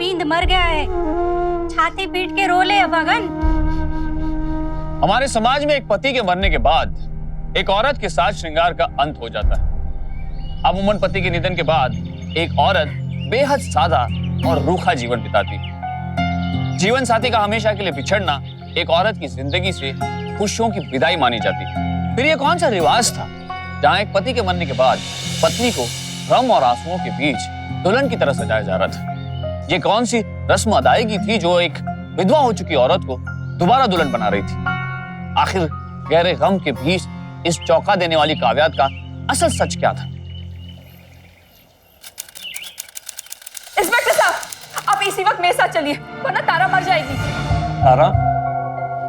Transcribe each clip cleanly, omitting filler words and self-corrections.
बींद मर गया है, छाती पीट के रो ले अभागन। हमारे समाज में एक पति के मरने के बाद एक औरत के साथ श्रृंगार का अंत हो जाता है। अमूमन पति के निधन के बाद एक औरत बेहद सादा और रूखा जीवन बिताती है। जीवन साथी का हमेशा के लिए बिछड़ना एक औरत की जिंदगी से खुशियों की विदाई मानी जाती है। फिर ये कौन सा रिवाज था जहाँ एक पति के मरने के बाद पत्नी को गम और आंसुओं के बीच दुल्हन की तरह सजाया जा रहा था? ये कौन सी रस्म अदायगी थी जो एक विधवा हो चुकी औरत को दोबारा दुल्हन बना रही थी? आखिर गहरे गम के बीच इस चौंका देने वाली काव्यात का असल सच क्या था? इंस्पेक्टर साहब, आप इसी वक्त मेरे साथ चलिए, वरना तारा मर जाएगी। तारा?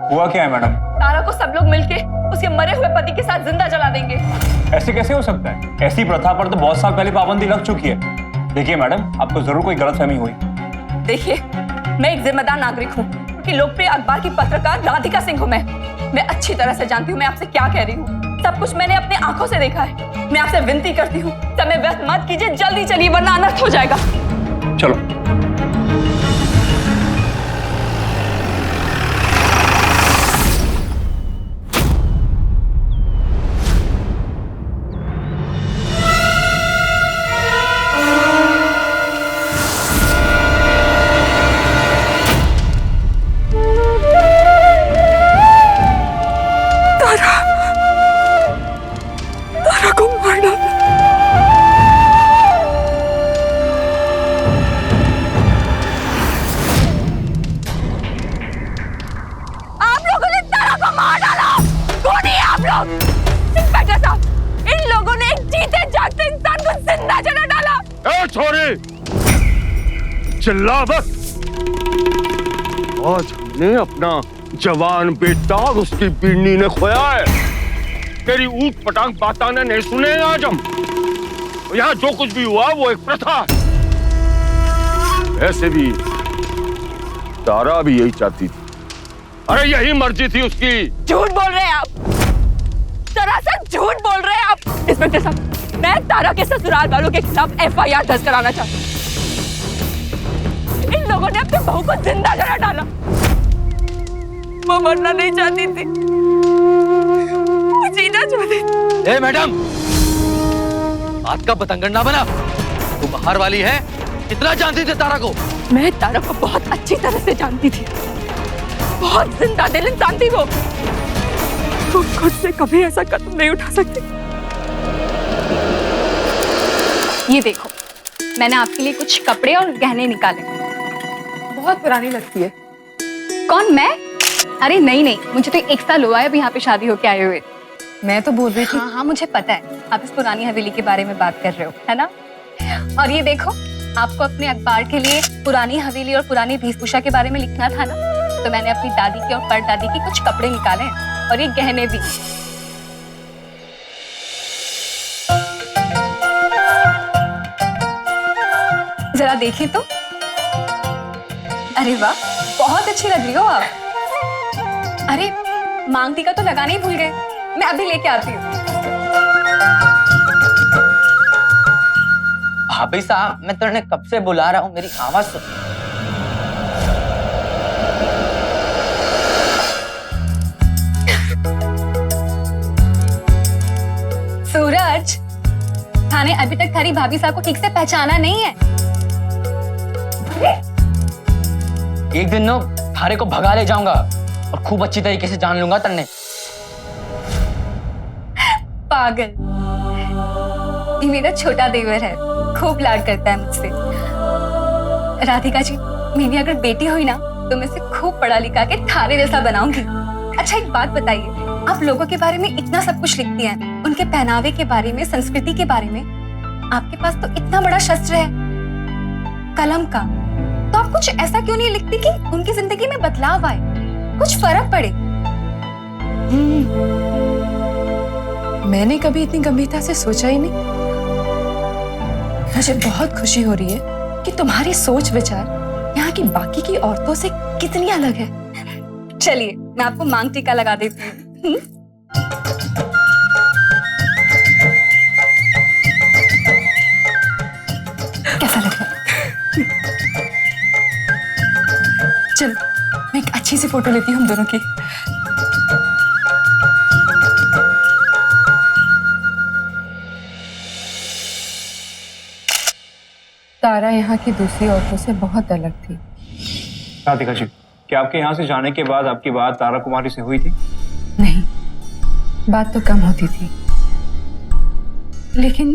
हुआ क्या है मैडम? तारा को सब लोग मिलके उसके मरे हुए पति के साथ जिंदा जला देंगे। ऐसे कैसे हो सकता है? ऐसी प्रथा पर तो बहुत साल पहले पाबंदी लग चुकी है। देखिए मैडम, आपको जरूर कोई गलतफहमी हुई। देखिए, मैं एक जिम्मेदार नागरिक हूँ, क्योंकि लोकप्रिय अखबार की पत्रकार राधिका सिंह हूँ। मैं अच्छी तरह से जानती हूँ मैं आपसे क्या कह रही हूँ। सब कुछ मैंने अपनी आंखों से देखा है। मैं आपसे विनती करती हूँ, समय व्यर्थ मत कीजिए, जल्दी चलिए वरना अनर्थ हो जाएगा। चलो। इंस्पेक्टर साहब, इन लोगों ने एक जीते जागते इंसान को जिंदा जला डाला। ए छोरी, चिल्ला मत। आज हमने अपना जवान बेटा उसकी पीढ़ी ने खोया है। तेरी ऊट पटांग बाताने नहीं सुने आज हम। यहाँ जो कुछ भी हुआ वो एक प्रथा है। ऐसे भी तारा भी यही चाहती थी। अरे यही मर्जी थी उसकी। झूठ बोल रहे हैं आप, सरासर झूठ बोल रहे हैं आप। इंस्पेक्टर साहब, मैं तारा के ससुराल वालों के खिलाफ FIR दर्ज कराना चाहती हूँ। इन लोगों ने अपने बहू को जिंदा जला डाला। वो मरना नहीं चाहती थी, वो जीना चाहती थी। ए मैडम, बात का बतंगड़ ना बना। तू बाहर वाली है, कितना जानती थी तारा को? मैं तारा को बहुत अच्छी तरह से जानती थी। बहुत जिंदा दिल इंसान थी वो खुद से कभी ऐसा कदम नहीं उठा सकती। ये देखो, मैंने आपके लिए कुछ कपड़े और गहने निकाले। बहुत पुरानी लगती है। कौन, मैं? अरे नहीं, मुझे तो 1 साल हुआ है अभी यहाँ पे शादी होके आए हुए। मैं तो बोल रही थी। हाँ, मुझे पता है आप इस पुरानी हवेली के बारे में बात कर रहे हो, है ना? और ये देखो, आपको अपने अखबार के लिए पुरानी हवेली और पुरानी वेशभूषा के बारे में लिखना था ना, तो मैंने अपनी दादी के और परदादी के कुछ कपड़े निकाले हैं और ये गहने भी। जरा देखें तो। अरे वाह, बहुत अच्छी लग रही हो आप। अरे मांग टीका तो लगाना ही भूल गए, मैं अभी लेके आती हूँ। भाभी साहब, मैं तुम्हें कब से बुला रहा हूँ, मेरी आवाज सुन। सूरज, थाने अभी तक थारी भाभी साहब को ठीक से पहचाना नहीं है। एक दिन ना थारे को भगा ले जाऊंगा और खूब अच्छी तरीके से जान लूंगा तन्ने। पागल, ये मेरा छोटा देवर है, खूब लाड करता है मुझसे। राधिका जी, मेरी अगर बेटी हुई ना तो मैं इसे खूब पढ़ा लिखा के थारे जैसा बनाऊंगी। अच्छा एक बात बताइए, आप लोगों के बारे में इतना सब कुछ लिखती हैं, उनके पहनावे के बारे में, संस्कृति के बारे में। आपके पास तो इतना बड़ा शस्त्र है, कलम का, तो आप कुछ ऐसा क्यों नहीं लिखती कि उनकी जिंदगी में बदलाव आए, कुछ फर्क पड़े? मैंने कभी इतनी गंभीरता से सोचा ही नहीं। मुझे बहुत खुशी हो रही है कि तुम्हारी सोच विचार यहाँ की बाकी की औरतों से कितनी अलग है। चलिए मैं आपको मांग टीका लगा देती हूँ। कैसा लग रहा है? अच्छी सी फोटो लेती हूँ हम दोनों की। तारा यहाँ की दूसरी औरतों से बहुत अलग थी। राधिका जी, क्या आपके यहाँ से जाने के बाद आपकी बात तारा कुमारी से हुई थी? नहीं, बात तो कम होती थी, लेकिन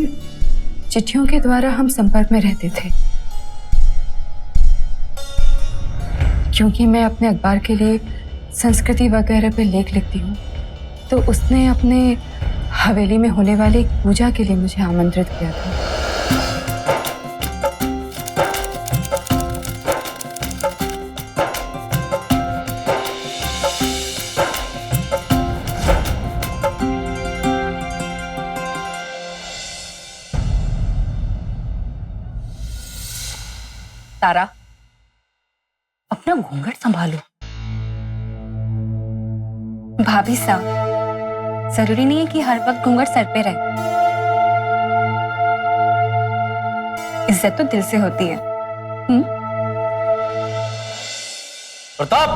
चिट्ठियों के द्वारा हम संपर्क में रहते थे। क्योंकि मैं अपने अखबार के लिए संस्कृति वगैरह पे लेख लिखती हूँ, तो उसने अपने हवेली में होने वाली एक पूजा के लिए मुझे आमंत्रित किया था। तारा, अपना घूंघट संभालो। भाभी साहब, जरूरी नहीं है कि हर वक्त घूंघट सर पे रहे। इज्जत तो दिल से होती है। प्रताप,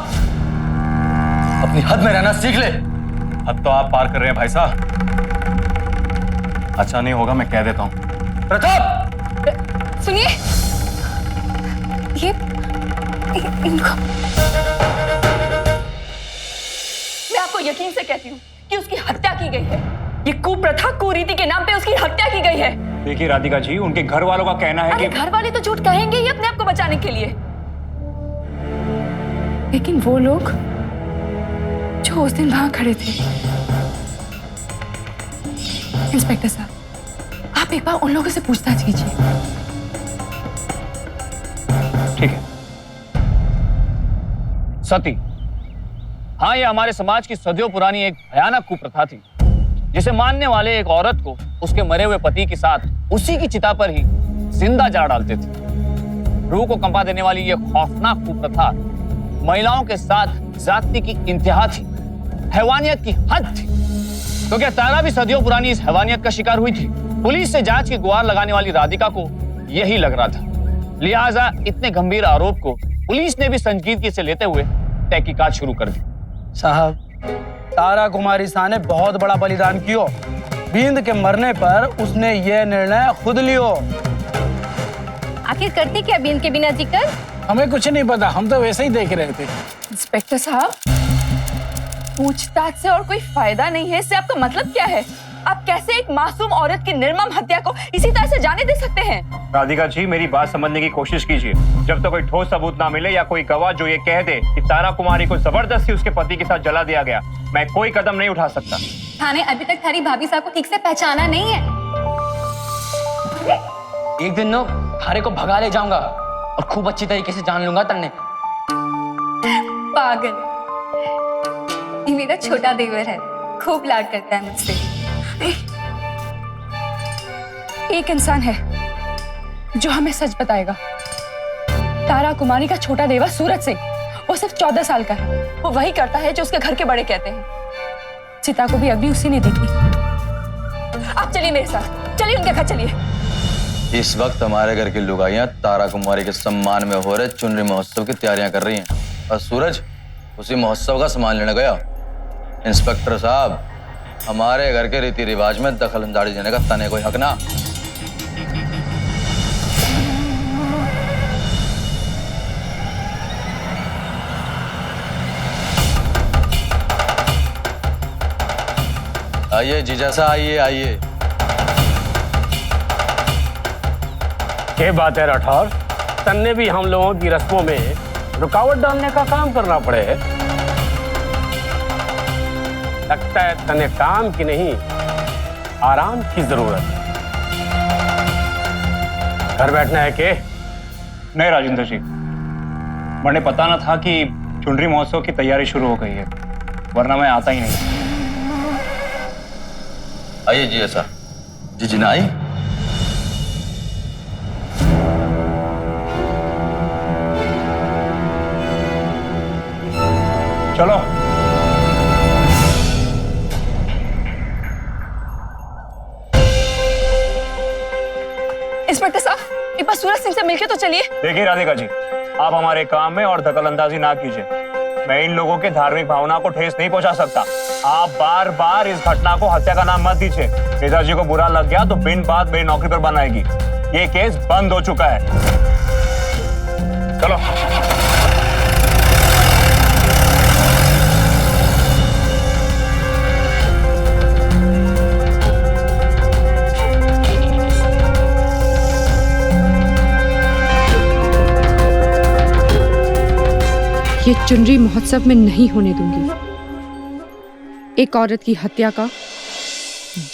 अपनी हद में रहना सीख ले। अब तो आप पार कर रहे हैं भाई साहब। अच्छा नहीं होगा, मैं कह देता हूँ। प्रताप, सुनिए, ये इनको मैं आपको यकीन से कहती हूँ कि उसकी हत्या की गई है। ये कुप्रथा, कुरीति के नाम पे उसकी हत्या की गई है। देखिए राधिका जी, उनके घर वालों का कहना है अरे कि घर वाले तो झूठ कहेंगे ही अपने आप को बचाने के लिए। लेकिन वो लोग जो उस दिन वहां खड़े थे, इंस्पेक्टर साहब, आप एक बार उन लोगों से पूछताछ कीजिए। ठीक है। सती, हाँ, ये हमारे समाज की सदियों पुरानी एक भयानक कुप्रथा थी, जिसे मानने वाले एक औरत को उसके मरे हुए पति के साथ उसी की चिता पर ही जिंदा जला डालते थे। रूह को कंपा देने वाली ये खौफनाक कुप्रथा महिलाओं के साथ जाति की इंतहा थी, हैवानियत की हद थी। तो क्या तारा भी सदियों पुरानी इस हैवानियत का शिकार हुई थी? पुलिस से जांच की गुहार लगाने वाली राधिका को यही लग रहा था। लिहाजा इतने गंभीर आरोप को पुलिस ने भी संजीदगी से लेते हुए तहकीकात शुरू कर दी। साहब, तारा कुमारी शाह ने बहुत बड़ा बलिदान कियो। बींद के मरने पर उसने ये निर्णय खुद लियो। आखिर करती क्या बीन के बिना जिक्र? हमें कुछ नहीं पता, हम तो वैसे ही देख रहे थे। इंस्पेक्टर साहब, पूछताछ से और कोई फायदा नहीं है, इससे आपका मतलब क्या है? आप कैसे एक मासूम औरत की निर्मम हत्या को इसी तरह से जाने दे सकते हैं? राधिका जी, मेरी बात समझने की कोशिश कीजिए। जब तक कोई ठोस सबूत ना मिले या कोई गवाह जो ये कह दे कि तारा कुमारी को जबरदस्ती उसके पति के साथ जला दिया गया, मैं कोई कदम नहीं उठा सकता। थाने अभी तक थारी भाभी साहब को ठीक से पहचाना नहीं है। एक दिन ना थारे को भगा ले जाऊंगा और खूब अच्छी तरीके से जान लूंगा तन्ने। पागल, ये मेरा छोटा देवर है, खूब लाड करता है मुझसे। एक इंसान है जो हमें सच बताएगा। तारा कुमारी का छोटा देवर सूरज सिंह, वो सिर्फ 14 साल का है। वो वही करता है जो उसके घर के बड़े कहते हैं। चिता को भी अभी उसी ने दी थी। आप चलिए मेरे साथ, चलिए उनके घर चलिए। इस वक्त हमारे घर की लुगाइयां तारा कुमारी के सम्मान में हो रहे चुनरी महोत्सव की तैयारियां कर रही हैं और सूरज उसी महोत्सव का सामान लेने गया। इंस्पेक्टर साहब, हमारे घर के रीति रिवाज में दखल अंदाजी देने का तने कोई हक ना। आइए जीजा साहब, आइए आइए। ये बात है राठौर, तन्ने भी हम लोगों की रस्मों में रुकावट डालने का काम करना पड़े। लगता है तन्ने काम की नहीं, आराम की जरूरत है। घर बैठना है के? नहीं राजेंद्र जी, मैंने पता ना था कि चुनरी महोत्सव की तैयारी शुरू हो गई है, वरना मैं आता ही नहीं। आइए जी ऐसा जी जी ना आई। चलो। इंस्पेक्टर साहब, एक बार सूरज सिंह से मिलके तो चलिए। देखिए राधिका जी, आप हमारे काम में और दखल अंदाजी ना कीजिए। मैं इन लोगों के धार्मिक भावना को ठेस नहीं पहुंचा सकता। आप बार बार इस घटना को हत्या का नाम मत दीजिए। नेताजी को बुरा लग गया तो बिन बात मेरी नौकरी पर बनाएगी। ये केस बंद हो चुका है। चलो। ये चुनरी महोत्सव में नहीं होने दूंगी। एक औरत की हत्या का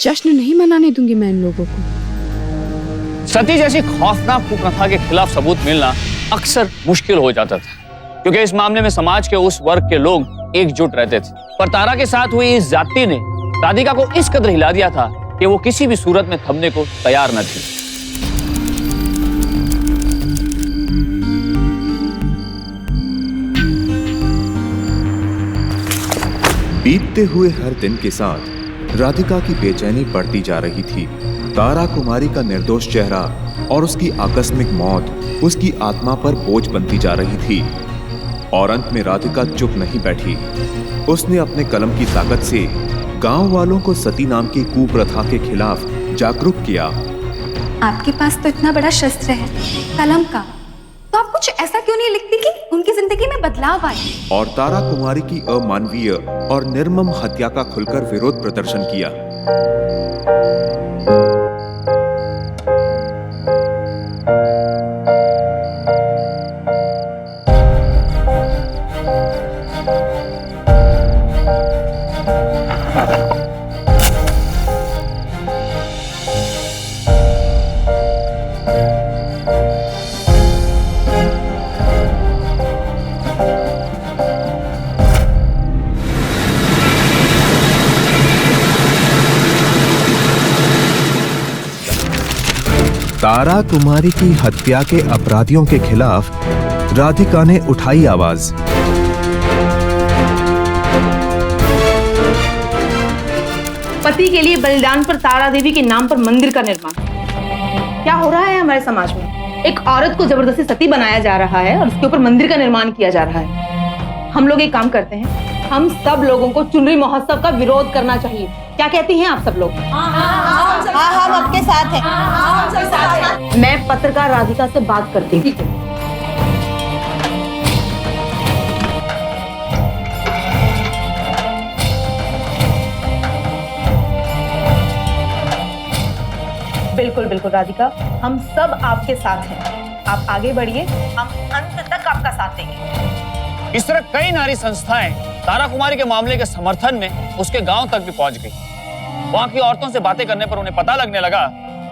जश्न नहीं मनाने दूंगी मैं इन लोगों को। सती जैसी खौफनाक कुप्रथा के खिलाफ सबूत मिलना अक्सर मुश्किल हो जाता था, क्योंकि इस मामले में समाज के उस वर्ग के लोग एकजुट रहते थे। पर तारा के साथ हुई इस ज्यादती ने राधिका को इस कदर हिला दिया था कि वो किसी भी सूरत में थमने को तैयार न थी। बीतते हुए हर दिन के साथ राधिका की बेचैनी बढ़ती जा रही थी। तारा कुमारी का निर्दोष चेहरा और उसकी आकस्मिक मौत उसकी आत्मा पर बोझ बनती जा रही थी। और अंत में राधिका चुप नहीं बैठी। उसने अपने कलम की ताकत से गांव वालों को सती नाम की कुप्रथा के खिलाफ जागरूक किया। आपके पास तो इतना बड़ा शस्त्र है, कलम का, तो आप कुछ ऐसा क्यों नहीं लिखती कि उनकी जिंदगी में बदलाव आए? और तारा कुमारी की अमानवीय और निर्मम हत्या का खुलकर विरोध प्रदर्शन किया। तारा कुमारी की हत्या के अपराधियों के खिलाफ राधिका ने उठाई आवाज। पति के लिए बलिदान पर तारा देवी के नाम पर मंदिर का निर्माण। क्या हो रहा है हमारे समाज में? एक औरत को जबरदस्ती सती बनाया जा रहा है और उसके ऊपर मंदिर का निर्माण किया जा रहा है। हम लोग एक काम करते हैं, हम सब लोगों को चुनरी महोत्सव का विरोध करना चाहिए। क्या कहती हैं आप सब लोग? हम आपके साथ हैं। मैं पत्रकार राधिका से बात करती हूँ। बिल्कुल बिल्कुल राधिका, हम सब आपके साथ हैं। आप आगे बढ़िए, हम अंत तक आपका साथ देंगे। इस तरह कई नारी संस्थाएं तारा कुमारी के मामले के समर्थन में उसके गांव तक भी पहुंच गई। वहां की औरतों से बातें करने पर उन्हें पता लगने लगा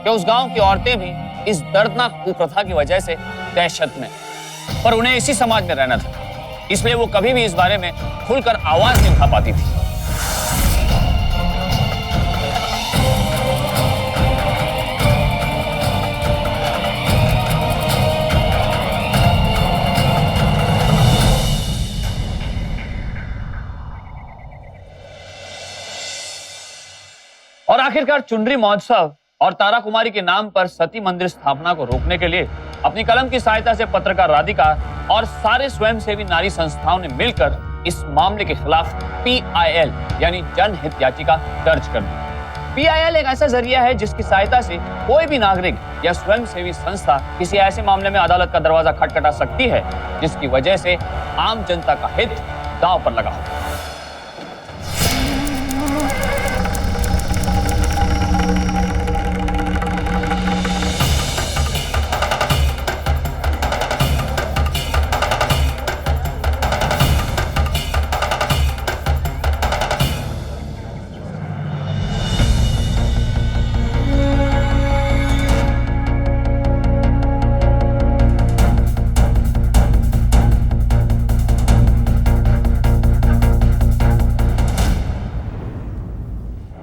कि उस गांव की औरतें भी इस दर्दनाक कुप्रथा की वजह से दहशत में, पर उन्हें इसी समाज में रहना था, इसलिए वो कभी भी इस बारे में खुलकर आवाज नहीं उठा पाती थी। और आखिरकार चुनरी महोत्सव और तारा कुमारी के नाम पर सती मंदिर स्थापना को रोकने के लिए अपनी कलम की सहायता से पत्रकार राधिका और सारे स्वयंसेवी नारी संस्थाओं ने मिलकर इस मामले के खिलाफ PIL यानी जनहित याचिका दर्ज कर दी। PIL एक ऐसा जरिया है जिसकी सहायता से कोई भी नागरिक या स्वयंसेवी संस्था किसी ऐसे मामले में अदालत का दरवाजा खटखटा सकती है जिसकी वजह से आम जनता का हित दांव पर लगा हो।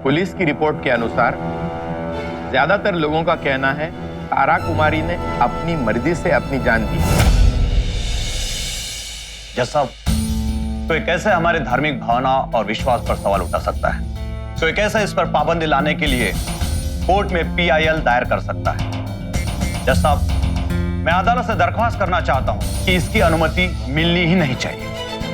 पुलिस की रिपोर्ट के अनुसार ज्यादातर लोगों का कहना है तारा कुमारी ने अपनी मर्जी से अपनी जान दी। जज साहब, तो ये कैसे हमारे धार्मिक भावना और विश्वास पर सवाल उठा सकता है? तो ये कैसे इस पर पाबंदी लाने के लिए कोर्ट में PIL दायर कर सकता है? जज साहब, मैं अदालत से दरख्वास्त करना चाहता हूं कि इसकी अनुमति मिलनी ही नहीं चाहिए।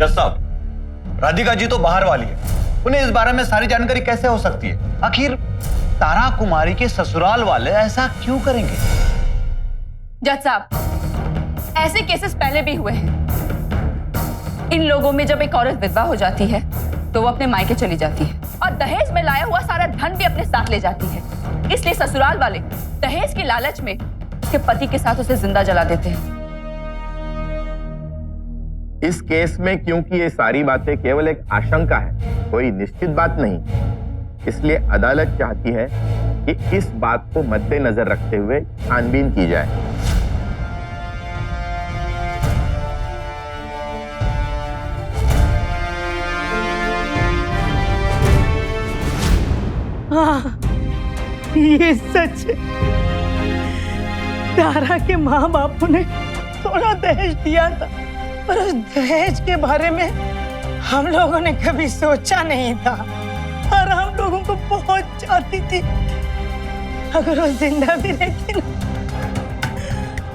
जज साहब, राधिका जी तो बाहर वाली है, उन्हें इस बारे में सारी जानकारी कैसे हो सकती है? आखिर तारा कुमारी के ससुराल वाले ऐसा क्यों करेंगे? जज साहब, ऐसे केसेस पहले भी हुए हैं। इन लोगों में जब एक औरत विधवा हो जाती है तो वो अपने मायके चली जाती है और दहेज में लाया हुआ सारा धन भी अपने साथ ले जाती है। इसलिए ससुराल वाले दहेज की लालच में उसके पति के साथ उसे जिंदा जला देते हैं। इस केस में क्योंकि ये सारी बातें केवल एक आशंका है, कोई निश्चित बात नहीं, इसलिए अदालत चाहती है कि इस बात को मद्देनजर रखते हुए छानबीन की जाए। हाँ, ये सच है। तारा के माँ बापू ने थोड़ा दहेज दिया था, पर उस दहेज के बारे में हम लोगों ने कभी सोचा नहीं था और हम लोगों को बहुत चाहती थी। अगर वो जिंदा भी रहती ना,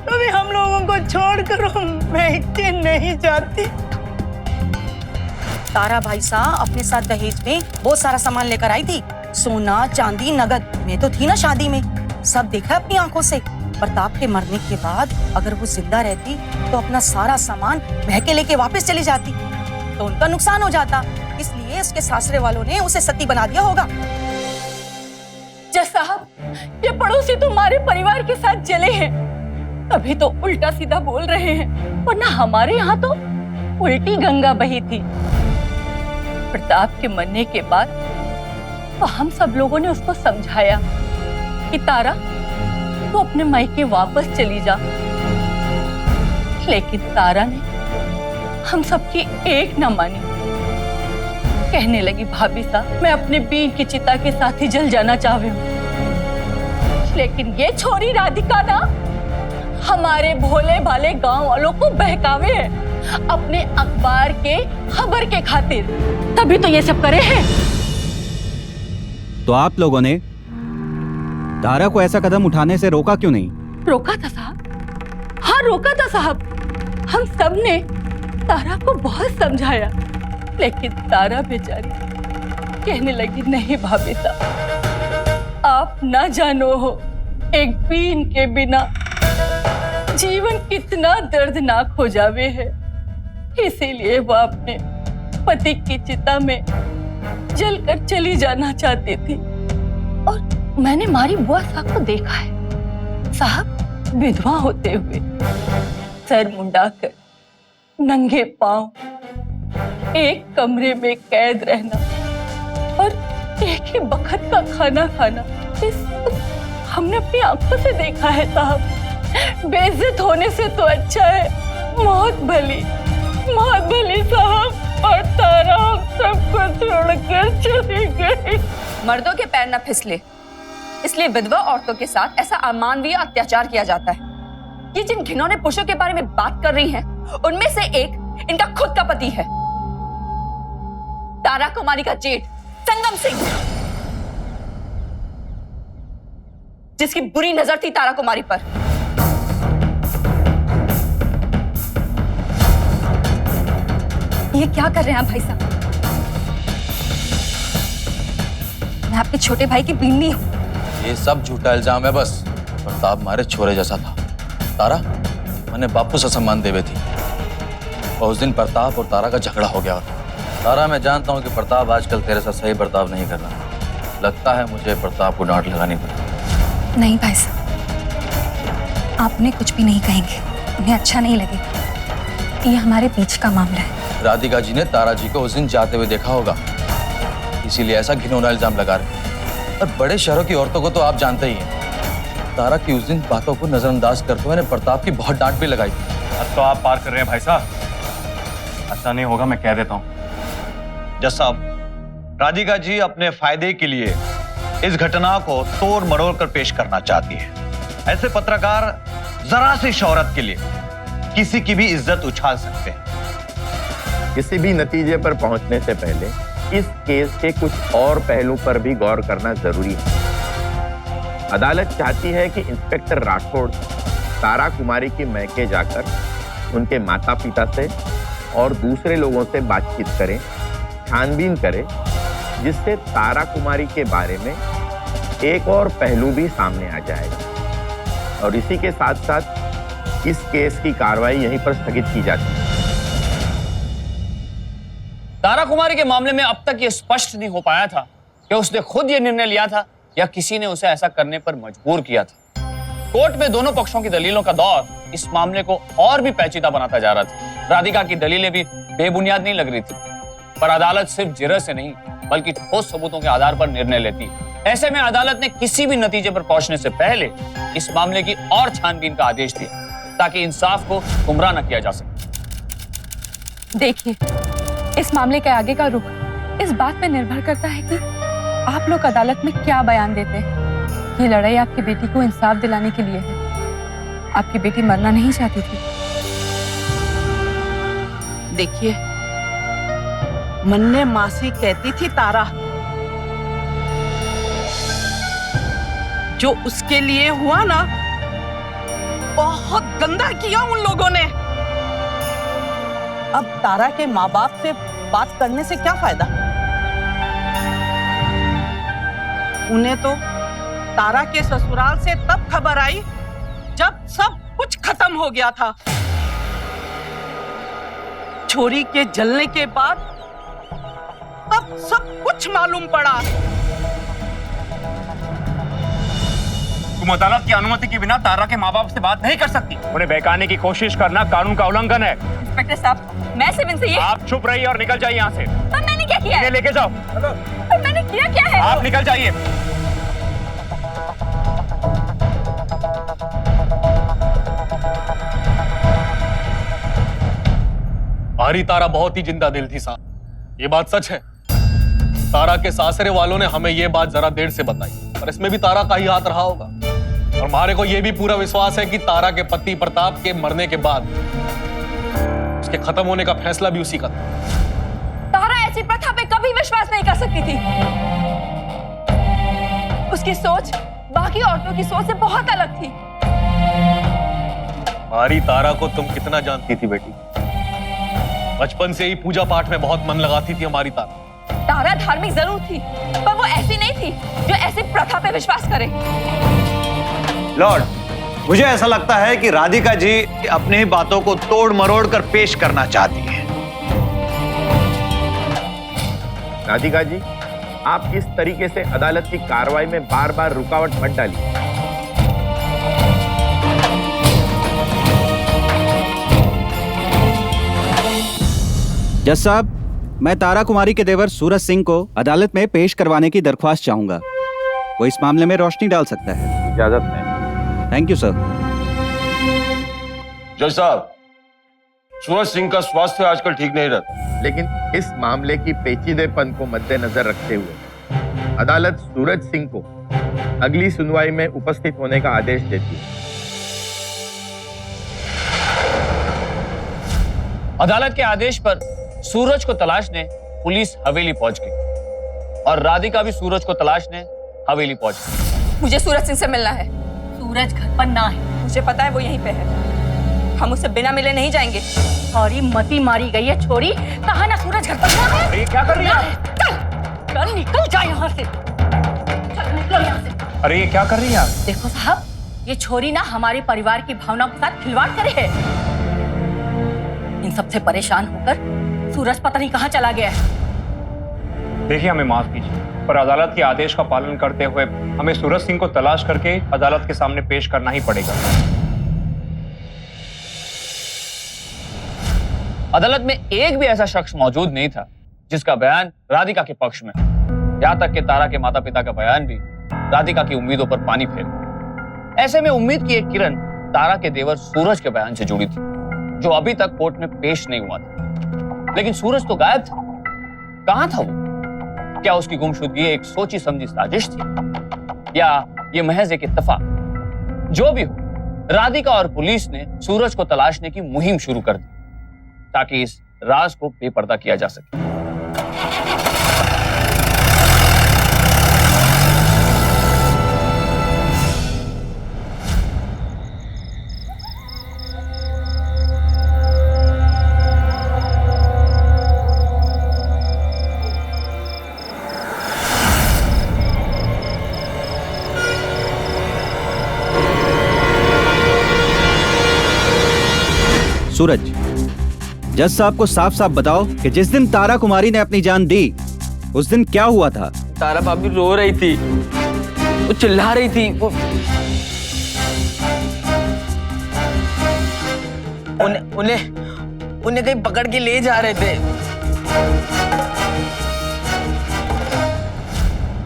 तो भी हम लोगों को छोड़कर वो महके नहीं जाती। तारा भाई साहब अपने साथ दहेज में बहुत सारा सामान लेकर आई थी, सोना, चांदी, नगद। मैं तो थी ना शादी में, सब देखा अपनी आंखों से। प्रताप के मरने के बाद अगर वो जिंदा रहती तो अपना सारा सामान महके लेके वापस चली जाती, तो उनका नुकसान हो जाता। इसलिए उसके सासरे वालों ने उसे सती बना दिया होगा। जज साहब, ये पड़ोसी तुम्हारे परिवार के साथ जले हैं, अभी तो उल्टा सीधा बोल रहे हैं, वरना हमारे यहाँ तो उल्टी गंगा बही थी। प्रताप के मरने के बाद तो हम सब लोगों ने उसको समझाया कि तारा तू अपने मायके वापस चली जा, लेकिन तारा ने हम सबकी एक न मानी। कहने लगी, भाभी साहब मैं अपने बीन की चिता के साथ ही जल जाना चाहती हूँ। लेकिन ये छोरी राधिका ना हमारे भोले भाले गांव वालों को बहकावे है अपने अखबार के खबर के खातिर, तभी तो ये सब करे हैं। तो आप लोगों ने तारा को ऐसा कदम उठाने से रोका क्यों नहीं? रोका था साहब, हाँ रोका था साहब। हम सब ने तारा को बहुत समझाया, लेकिन तारा बेचारी कहने लगी, नहीं भाभी साहब आप ना जानो हो, एक बीन के बिना जीवन कितना दर्दनाक हो जावे है। इसीलिए वो अपने पति की चिता में जलकर चली जाना चाहती थी। और मैंने मारी बुआ साहब को देखा है साहब, विधवा होते हुए सर मुंडाकर नंगे पांव एक कमरे में कैद रहना और एक ही बखत का खाना खाना, इस हमने अपनी आंखों से देखा है साहब। बेइज्जत होने से तो अच्छा है मौत भली साहब। और तारा हम सबको छोड़कर चली गई। मर्दों के पैर न फिसले, इसलिए विधवा औरतों के साथ ऐसा अमानवीय अत्याचार किया जाता है। ये जिन घिनौने पुरुषों के बारे में बात कर रही हैं, उनमें से एक इनका खुद का पति है, तारा कुमारी का जेठ संगम सिंह, जिसकी बुरी नजर थी तारा कुमारी पर। ये क्या कर रहे हैं आप भाई साहब? मैं आपके छोटे भाई की बीनी हूँ। ये सब झूठा इल्जाम है बस। प्रताप मारे छोरे जैसा था। तारा मैंने बापू से सम्मान देवे थी, और उस दिन प्रताप और तारा का झगड़ा हो गया। तारा मैं जानता हूँ कि प्रताप आजकल तेरे साथ सही बर्ताव नहीं कर रहा। लगता है मुझे प्रताप को डांट लगानी पड़ेगी। नहीं भाई साहब, आपने कुछ भी नहीं कहेंगे, उन्हें अच्छा नहीं लगेगा। ये हमारे बीच का मामला है। राधिका जी ने तारा जी को उस दिन जाते हुए देखा होगा, इसीलिए ऐसा घिनौना इल्जाम लगा रहे। और बड़े शहरों की औरतों को तो आप जानते ही हैं। तारा की उस दिन बातों को नजरअंदाज करते हुए मैंने प्रताप की बहुत डांट भी लगाई। अब तो आप पार कर रहे हैं भाई साहब, ऐसा नहीं होगा, मैं कह देता हूं। जज साहब, राधिका जी अपने फायदे के लिए इस घटना को तोड़ मरोड़ कर पेश करना चाहती है। ऐसे पत्रकार जरा सी शोहरत के लिए किसी की भी इज्जत उछाल सकते हैं। किसी भी नतीजे पर पहुंचने से पहले इस केस के कुछ और पहलू पर भी गौर करना जरूरी है। अदालत चाहती है कि इंस्पेक्टर राठौड़ तारा कुमारी के मैके जाकर उनके माता पिता से और दूसरे लोगों से बातचीत करें, छानबीन करें, जिससे तारा कुमारी के बारे में एक और पहलू भी सामने आ जाएगा। और इसी के साथ साथ इस केस की कार्रवाई यहीं पर स्थगित की जाती है। तारा कुमारी के मामले में अब तक यह स्पष्ट नहीं हो पाया था कि उसने खुद यह निर्णय लिया था या किसी ने उसे ऐसा करने पर मजबूर किया था। कोर्ट में दोनों पक्षों की दलीलों का दौर इस मामले को और भी पेचीदा बनाता जा रहा था। राधिका की दलीलें भी बेबुनियाद नहीं लग रही थी, पर अदालत सिर्फ जिरह से नहीं बल्कि ठोस सबूतों के आधार पर निर्णय लेती है। ऐसे में अदालत ने किसी भी नतीजे पर पहुंचने से पहले इस मामले की और छानबीन का आदेश दिया ताकि इंसाफ को गुमराह न किया जा सके। देखिए, इस मामले के आगे का रुख इस बात पर निर्भर करता है कि आप लोग अदालत में क्या बयान देते हैं। ये लड़ाई आपकी बेटी को इंसाफ दिलाने के लिए है। आपकी बेटी मरना नहीं चाहती थी। देखिए, मन्ने मासी कहती थी तारा, जो उसके लिए हुआ ना, बहुत गंदा किया उन लोगों ने। अब तारा के माँ बाप से बात करने से क्या फायदा? उन्हें तो तारा के ससुराल से तब खबर आई जब सब कुछ खत्म हो गया था। छोरी के जलने के बाद तब सब कुछ मालूम पड़ा। तुम अदालत की अनुमति के बिना तारा के माँ बाप से बात नहीं कर सकती। उन्हें बहकाने की कोशिश करना कानून का उल्लंघन है। इंस्पेक्टर साहब, मैं सिर्फ इनसे ये... आप चुप रहिए और निकल जाइए यहाँ से। पर मैंने क्या किया है? इन्हें लेके जाओ। पर मैंने किया क्या है? आप निकल जाइए। हमारी तारा बहुत ही जिंदा दिल थी साहब, ये बात सच है। तारा के सासरे वालों ने हमें ये बात जरा देर से बताई, पर इसमें भी तारा का ही हाथ रहा होगा। और हमारे को यह भी पूरा विश्वास है कि तारा के पति प्रताप के मरने के बाद उसके खत्म होने का फैसला भी उसी का था। तारा ऐसी प्रथा पे कभी विश्वास नहीं कर सकती थी। उसकी सोच बाकी औरतों की सोच से बहुत अलग थी। हमारी तारा को तुम कितना जानती थी बेटी? बचपन से ही पूजा पाठ में बहुत मन लगाती थी हमारी तारा। तारा धार्मिक जरूर थी, पर वो ऐसी नहीं थी जो ऐसी प्रथा पे विश्वास करे। लॉर्ड, मुझे ऐसा लगता है कि राधिका जी अपनी ही बातों को तोड़ मरोड़ कर पेश करना चाहती है। राधिका जी, आप इस तरीके से अदालत की कार्रवाई में बार बार रुकावट मत डालिए। जज साहब, मैं तारा कुमारी के देवर सूरज सिंह को अदालत में पेश करवाने की दरख्वास्त चाहूंगा। वो इस मामले में रोशनी डाल सकता है। इजाजत है। Thank you sir. जज साहब, सूरज सिंह का स्वास्थ्य आजकल ठीक नहीं रहता। लेकिन इस मामले की पेचीदेपन को मद्देनजर रखते हुए अदालत सूरज सिंह को अगली सुनवाई में उपस्थित होने का आदेश देती है। अदालत के आदेश पर सूरज को तलाशने पुलिस हवेली पहुंच गई और राधिका भी सूरज को तलाशने हवेली पहुंच गई। मुझे सूरज सिंह से मिलना है। सूरज घर पर ना है। मुझे पता है वो यहीं पे है। हम उससे बिना मिले नहीं जाएंगे। सॉरी, मती मारी गई है छोरी। कहा ना सूरज घर पर ना है। ये क्या कर रही है? चल निकल जा यहाँ से। चल निकलो यहाँ से। अरे ये क्या कर रही है आप? देखो साहब, ये छोरी ना हमारे परिवार की भावनाओं के साथ खिलवाड़ करे है। इन सबसे परेशान होकर सूरज पता नहीं कहाँ चला गया है। देखिए, हमें माफ कीजिए, पर अदालत के आदेश का पालन करते हुए हमें सूरज सिंह को तलाश करके अदालत के सामने पेश करना ही पड़ेगा। अदालत में एक भी ऐसा शख्स मौजूद नहीं था जिसका बयान राधिका के पक्ष में, यहाँ तक कि तारा के माता पिता का बयान भी राधिका की उम्मीदों पर पानी फेर गया। ऐसे में उम्मीद की एक किरण तारा के देवर सूरज के बयान से जुड़ी थी, जो अभी तक कोर्ट में पेश नहीं हुआ था। लेकिन सूरज तो गायब था। कहां था वो? क्या उसकी गुमशुदगी एक सोची समझी साजिश थी या ये महज एक इत्तेफाक? जो भी हो, राधिका और पुलिस ने सूरज को तलाशने की मुहिम शुरू कर दी ताकि इस राज को बेपर्दा किया जा सके। सूरज, जज साहब को साफ साफ बताओ कि जिस दिन तारा कुमारी ने अपनी जान दी उस दिन क्या हुआ था? तारा भाभी रो रही थी, वो चिल्ला रही थी, वो उन्हें कहीं पकड़ के ले जा रहे थे।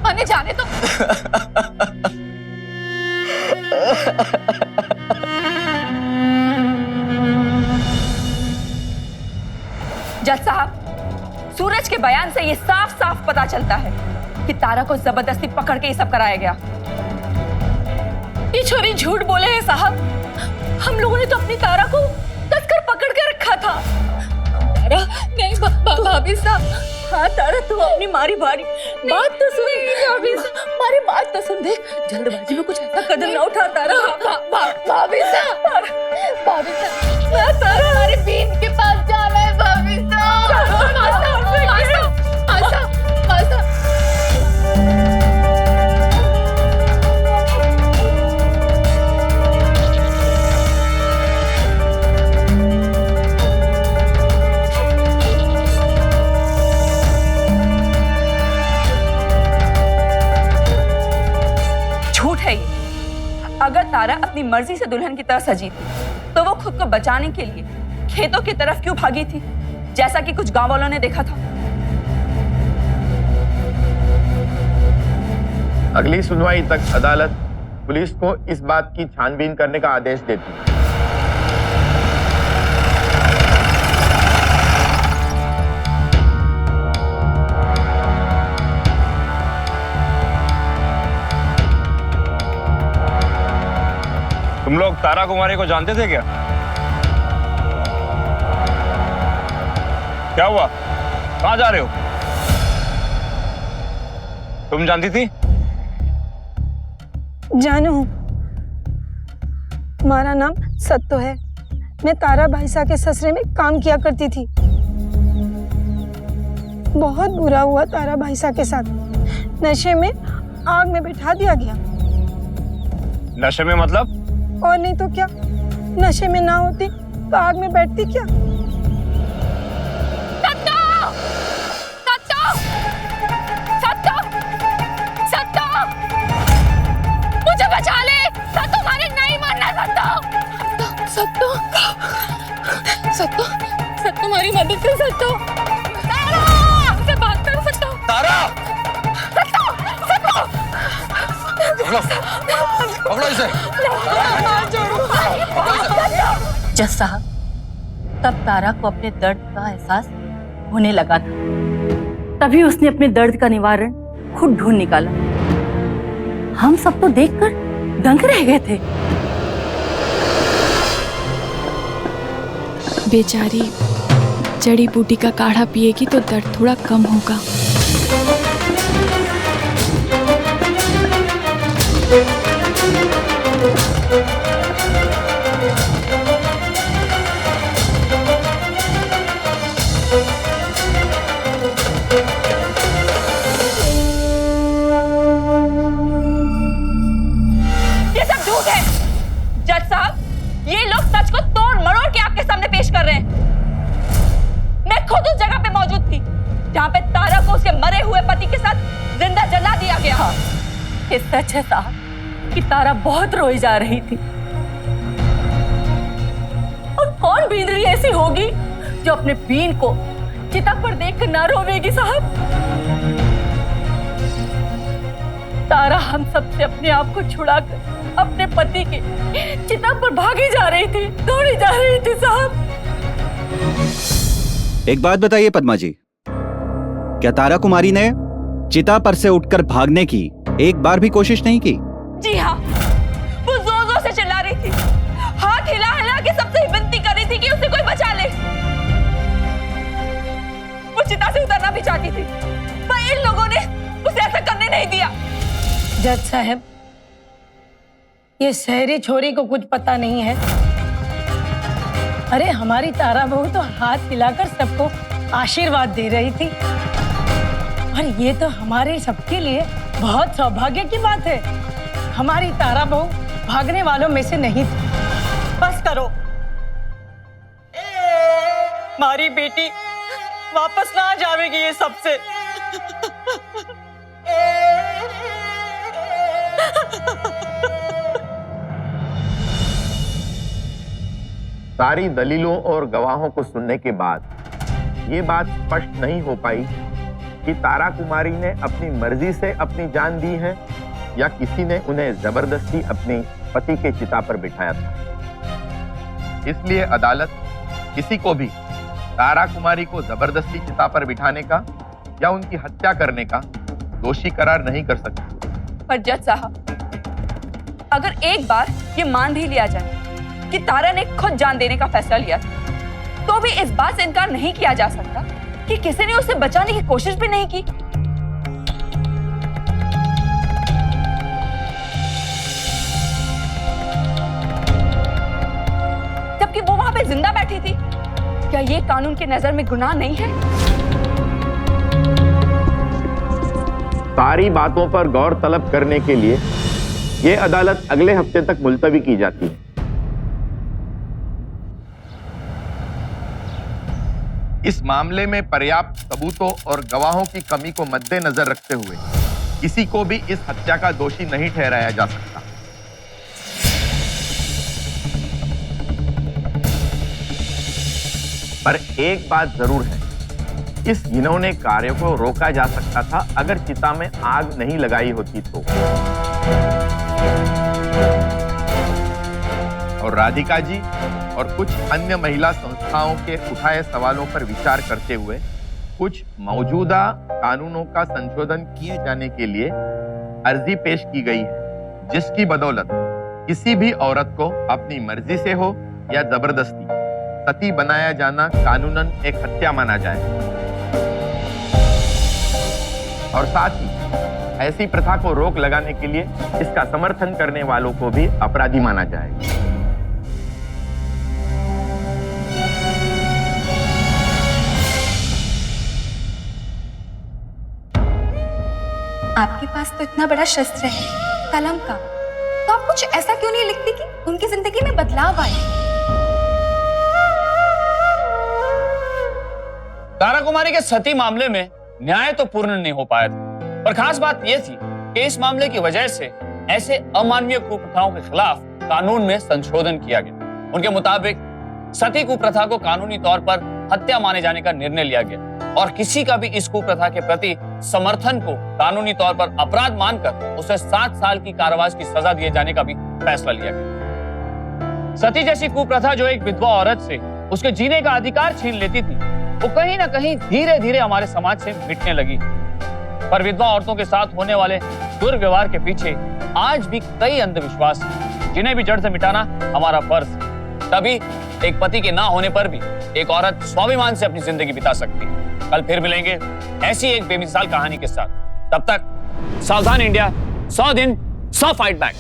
हमें जाने तो। जज साहब, सूरज के बयान से ये साफ साफ पता चलता है कि तारा को जबरदस्ती पकड़ के ये सब कराया गया। ये छोरी झूठ बोले हैं साहब। हम लोगों ने तो अपनी तारा को कसकर पकड़ के रखा था। तारा नहीं, भाभी साहब। हाँ तारा, तू अपनी मारी भारी बात तो सुन। भाभी हमारी बात तो सुन। देख, जल्दबाजी में कुछ ऐसा कदम ना उठा तारा। भाभी साहब, तारा हमारे बीन के पास जाना है। भाभी झूठ है ये। अगर तारा अपनी मर्जी से दुल्हन की तरह सजी थी तो वो खुद को बचाने के लिए खेतों की तरफ क्यों भागी थी, जैसा कि कुछ गांव वालों ने देखा था? अगली सुनवाई तक अदालत पुलिस को इस बात की छानबीन करने का आदेश देती है। तुम लोग तारा कुमारी को जानते थे क्या? क्या हुआ? कहां जा रहे हो? तुम जानती थी? जानू, हमारा नाम सत्तो है। मैं तारा भाईसा के ससुरे में काम किया करती थी। बहुत बुरा हुआ तारा भाईसा के साथ। नशे में आग में बिठा दिया गया। नशे में मतलब? और नहीं तो क्या, नशे में ना होती तो आग में बैठती क्या? मुझे बचा ले। सत्तो, मारे नहीं मारना। सत्तो, हमारी मदद कर। सत्तो, तारा से बात कर। सत्तो, तारा, पकड़ो इसे। जज साहब, तब तारा को अपने दर्द का एहसास होने लगा था। तभी उसने अपने दर्द का निवारण खुद ढूंढ निकाला। हम सब तो देखकर दंग रह गए थे। बेचारी जड़ी बूटी का काढ़ा पिएगी तो दर्द थोड़ा कम होगा। ये सब झूठ है। जज साहब, ये लोग सच को तोड़ मरोड़ के आपके सामने पेश कर रहे हैं। मैं खुद उस जगह पे मौजूद थी जहाँ पे तारा को उसके मरे हुए पति के साथ जिंदा जला दिया गया। ये सच है साहब कि तारा बहुत रोई जा रही थी। और कौन बींदरी ऐसी होगी जो अपने बीन को चिता पर देखकर ना रोवेगी साहब? तारा हम सबसे अपने आप को छुड़ाकर अपने पति के चिता पर भागी जा रही थी, दौड़ी जा रही थी साहब। एक बात बताइए पद्मा जी, क्या तारा कुमारी ने चिता पर से उठकर भागने की एक बार भी कोशिश नहीं की? जी हाँ, वो जोर जोर से चिल्ला रही थी, हाथ हिला हिला के सबसे विनती कर रही थी कि उसे कोई बचा ले। वो चिता से उतरना भी चाहती थी, पर इन लोगों ने उसे ऐसा करने नहीं दिया। जज साहब, ये शहरी छोरी को कुछ पता नहीं है। अरे हमारी तारा बहू तो हाथ हिलाकर सबको आशीर्वाद दे रही थी। और ये तो हमारे सबके लिए बहुत सौभाग्य की बात है। हमारी तारा बहू भागने वालों में से नहीं थी। बस करो। मारी बेटी वापस ना आ जाएगी ये सबसे। सारी दलीलों और गवाहों को सुनने के बाद ये बात स्पष्ट नहीं हो पाई कि तारा कुमारी ने अपनी मर्जी से अपनी जान दी है या किसी ने उन्हें जबरदस्ती अपने पति के चिता पर बिठाया था। इसलिए अदालत किसी को भी तारा कुमारी को जबरदस्ती चिता पर बिठाने का या उनकी हत्या करने का दोषी करार नहीं कर सकती। पर जज साहब, अगर एक बार ये मान भी लिया जाए कि तारा ने खुद जान देने का फैसला लिया था, तो भी इस बात से इनकार नहीं किया जा सकता कि किसी ने उसे बचाने की कोशिश भी नहीं की। जबकि वो वहां पे जिंदा बैठी थी। क्या ये कानून की नजर में गुनाह नहीं है? सारी बातों पर गौर तलब करने के लिए ये अदालत अगले हफ्ते तक मुलतवी की जाती है। इस मामले में पर्याप्त सबूतों और गवाहों की कमी को मद्देनजर रखते हुए किसी को भी इस हत्या का दोषी नहीं ठहराया जा सकता। पर एक बात जरूर है, इस घिनौने कार्य को रोका जा सकता था अगर चिता में आग नहीं लगाई होती तो। और राधिका जी और कुछ अन्य महिला संस्थाओं के उठाए सवालों पर विचार करते हुए कुछ मौजूदा कानूनों का संशोधन किए जाने के लिए अर्जी पेश की गई है, जिसकी बदौलत किसी भी औरत को अपनी मर्जी से हो या जबरदस्ती सती बनाया जाना कानूनन एक हत्या माना जाए और साथ ही ऐसी प्रथा को रोक लगाने के लिए इसका समर्थन करने वालों को भी अपराधी माना जाएगा। आपके पास तो इतना बड़ा शस्त्र है, कलम का, तो आप कुछ ऐसा क्यों नहीं लिखती कि उनकी जिंदगी में बदलाव आए? तारा कुमारी के सती मामले में न्याय तो पूर्ण नहीं हो पाया था, पर खास बात यह थी कि इस मामले की वजह से ऐसे अमानवीय कुप्रथाओं के खिलाफ कानून में संशोधन किया गया। उनके मुताबिक सती कुप्रथा को कानूनी तौर पर हत्या माने जाने का निर्णय लिया गया और किसी का भी इस कुप्रथा के प्रति समर्थन को कानूनी तौर पर अपराध मानकर उसे 7 साल की कारावास की सजा दिए जाने का भी फैसला लिया गया। सती जैसी कुप्रथा जो एक विधवा औरत से उसके जीने का अधिकार छीन लेती थी, वो कहीं ना कहीं धीरे धीरे हमारे समाज से मिटने लगी। पर विधवा औरतों के साथ होने वाले दुर्व्यवहार के पीछे आज भी कई अंधविश्वास हैं, जिन्हें भी जड़ से मिटाना हमारा फर्ज है। तभी एक पति के ना होने पर भी एक औरत स्वाभिमान से अपनी जिंदगी बिता सकती है। कल फिर मिलेंगे ऐसी एक बेमिसाल कहानी के साथ। तब तक सावधान इंडिया, 100 दिन 100 फाइट बैक।